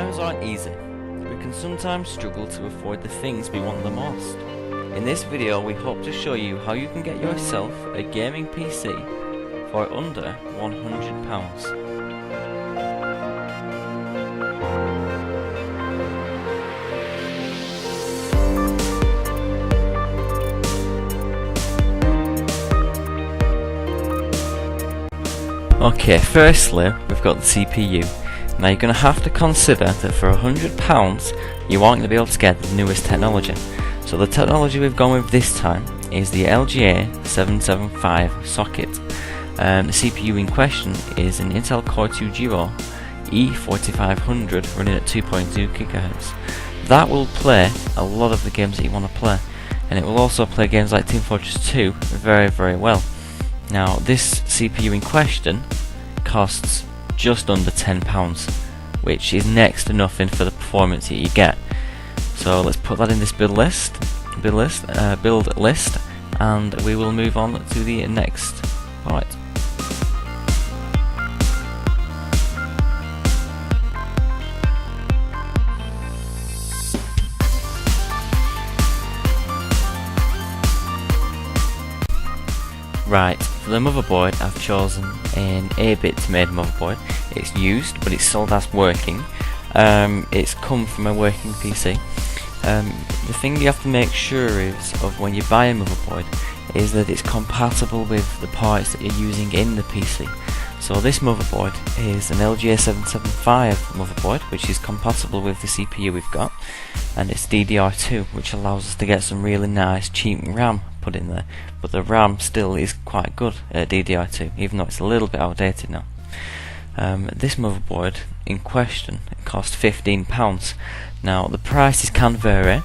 Times aren't easy. We can sometimes struggle to afford the things we want the most. In this video we hope to show you how you can get yourself a gaming PC for under £100. Okay, firstly we've got the CPU. Now you're going to have to consider that for £100 you aren't going to be able to get the newest technology. So the technology we've gone with this time is the LGA 775 socket. The CPU in question is an Intel Core 2 Duo E4500 running at 2.2 GHz. That will play a lot of the games that you want to play, and it will also play games like Team Fortress 2 very well. Now this CPU in question costs just under £10, which is next to nothing for the performance that you get. So let's put that in this build list, and we will move on to the next part. Right, for the motherboard I've chosen an Abit made motherboard. It's used, but it's sold as working. It's come from a working PC. The thing you have to make sure of when you buy a motherboard is that it's compatible with the parts that you're using in the PC. So this motherboard is an LGA 775 motherboard, which is compatible with the CPU we've got, and it's DDR2, which allows us to get some really nice cheap RAM put in there, but the RAM still is quite good at DDR2, even though it's a little bit outdated now. This motherboard in question cost £15. Now the prices can vary,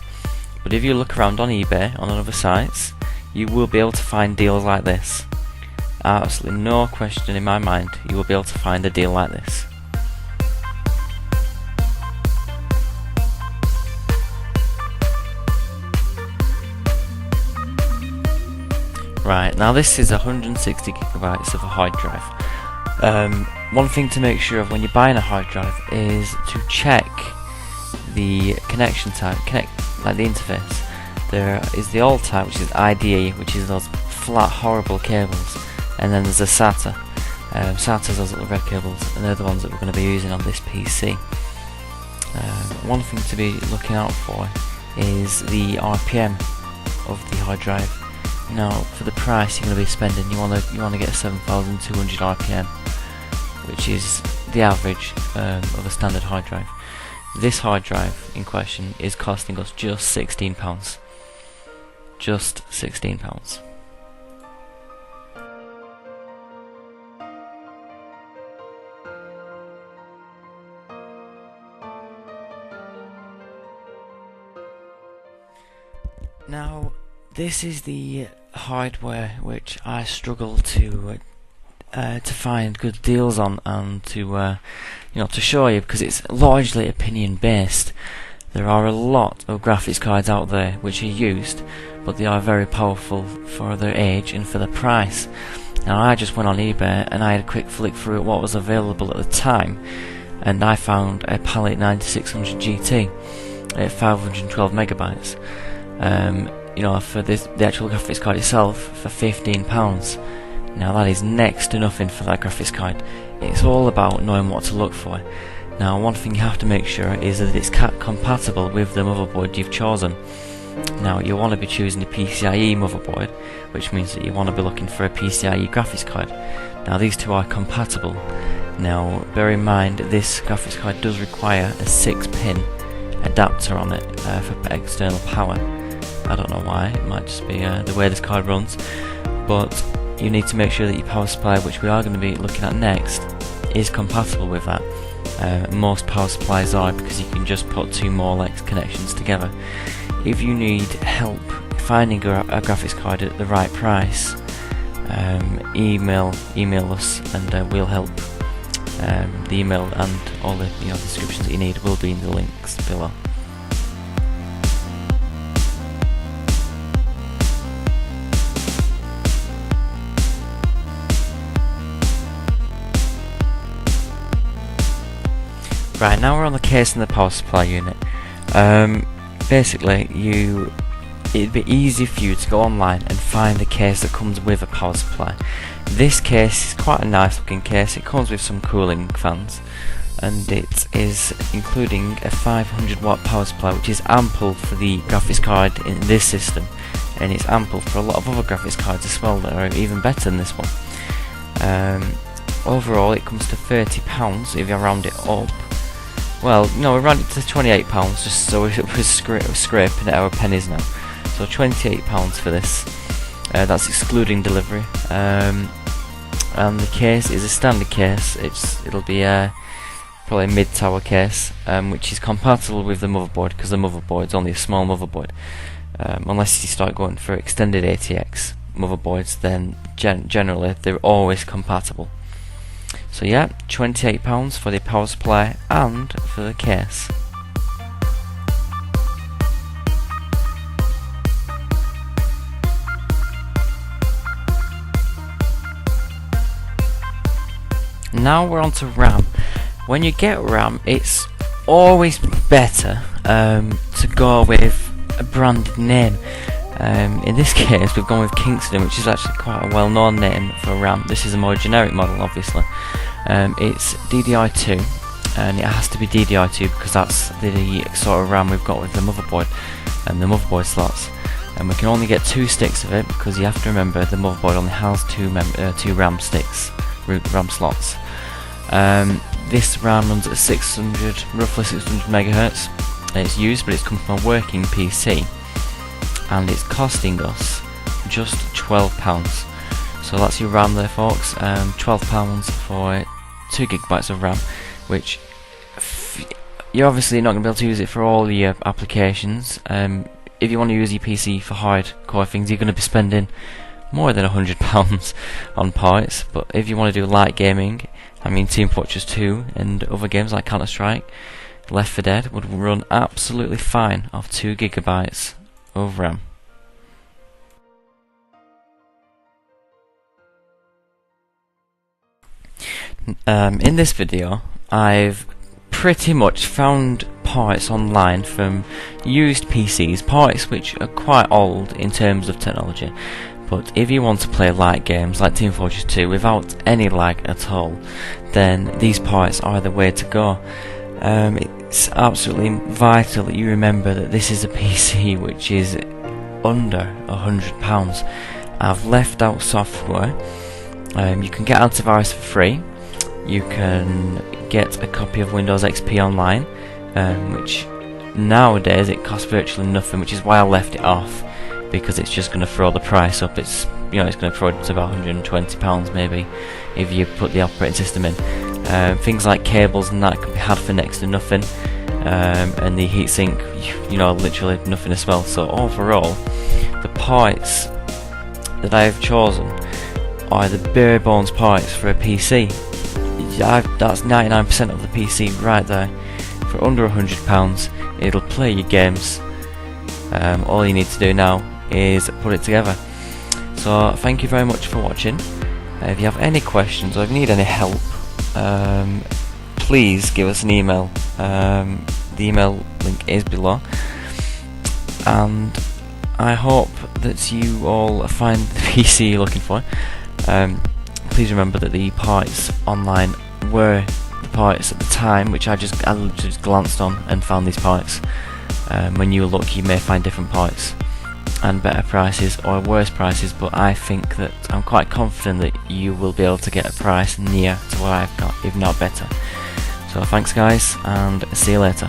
but if you look around on eBay, on other sites, you will be able to find deals like this. Absolutely no question in my mind, you will be able to find a deal like this. Right, now this is 160 gigabytes of a hard drive. One thing to make sure of when you're buying a hard drive is to check the connection type, like the interface. There is the old type, which is IDE, which is those flat horrible cables, and then there's a SATA. SATA's those little red cables, and they're the ones that we're going to be using on this PC. One thing to be looking out for is the RPM of the hard drive. Now, for the price you're going to be spending, you want to get 7,200 RPM, which is the average of a standard hard drive. This hard drive in question is costing us just £16. Just £16. Now, this is the hardware which I struggle to find good deals on, and to show you, because it's largely opinion based. There are a lot of graphics cards out there which are used, but they are very powerful for their age and for the price. Now I just went on eBay and I had a quick flick through what was available at the time, and I found a Palette 9600 GT at 512 megabytes. For the actual graphics card itself for £15. Now that is next to nothing for that graphics card. It's all about knowing what to look for. Now one thing you have to make sure is that it's compatible with the motherboard you've chosen. Now you want to be choosing a PCIe motherboard, which means that you want to be looking for a PCIe graphics card. Now these two are compatible. Now bear in mind this graphics card does require a 6-pin adapter on it for external power. I don't know why, it might just be the way this card runs, but you need to make sure that your power supply, which we are going to be looking at next, is compatible with that. Most power supplies are, because you can just put two Molex connections together. If you need help finding a graphics card at the right price, email us and we'll help. The email and all the descriptions that you need will be in the links below. Right, now we're on the case and the power supply unit. Basically, it'd be easy for you to go online and find the case that comes with a power supply. This case is quite a nice looking case. It comes with some cooling fans, and it is including a 500 watt power supply, which is ample for the graphics card in this system, and it's ample for a lot of other graphics cards as well that are even better than this one. Overall it comes to £30 if you round it up. Well, no, we round it to £28 just so we're scraping at our pennies now. So £28 for this. That's excluding delivery. And the case is a standard case. It'll be probably a mid-tower case, which is compatible with the motherboard, because the motherboard's only a small motherboard. Unless you start going for extended ATX motherboards, then generally they're always compatible. So yeah, £28 for the power supply and for the case. Now we're on to RAM. When you get RAM, it's always better to go with a branded name. In this case we've gone with Kingston, which is actually quite a well-known name for RAM. This is a more generic model, obviously. It's DDI2, and it has to be DDI2 because that's the sort of RAM we've got with the motherboard and the motherboard slots. And we can only get 2 sticks of it, because you have to remember the motherboard only has 2 RAM sticks, RAM slots. This RAM runs at roughly 600 megahertz. It's used, but it's come from a working PC, and it's costing us just £12. So that's your RAM there, folks. £12 for 2 gigabytes of RAM, which you're obviously not going to be able to use it for all your applications. If you want to use your PC for hardcore things, you're going to be spending more than £100 on parts. But if you want to do light gaming, I mean Team Fortress 2 and other games like Counter-Strike, Left 4 Dead would run absolutely fine off 2 gigabytes of RAM. In this video, I've pretty much found parts online from used PCs, parts which are quite old in terms of technology. But if you want to play light games like Team Fortress 2 without any lag at all, then these parts are the way to go. It's absolutely vital that you remember that this is a PC which is under £100. I've left out software. You can get antivirus for free. You can get a copy of Windows XP online, which nowadays it costs virtually nothing, which is why I left it off, because it's just going to throw the price up. It's going to throw it to about £120 maybe if you put the operating system in. Things like cables and that can be had for next to nothing, and the heatsink, literally nothing as well. So overall, the parts that I've chosen are the bare bones parts for a PC. That's 99% of the PC right there. For under £100, it'll play your games. All you need to do now is put it together. So thank you very much for watching. If you have any questions or if you need any help, please give us an email. The email link is below, and I hope that you all find the PC you're looking for. Please remember that the parts online were the parts at the time, which I just glanced on and found these parts. When you look, you may find different parts and better prices or worse prices, but I think that I'm quite confident that you will be able to get a price near to what I've got, if not better. So thanks guys, and see you later.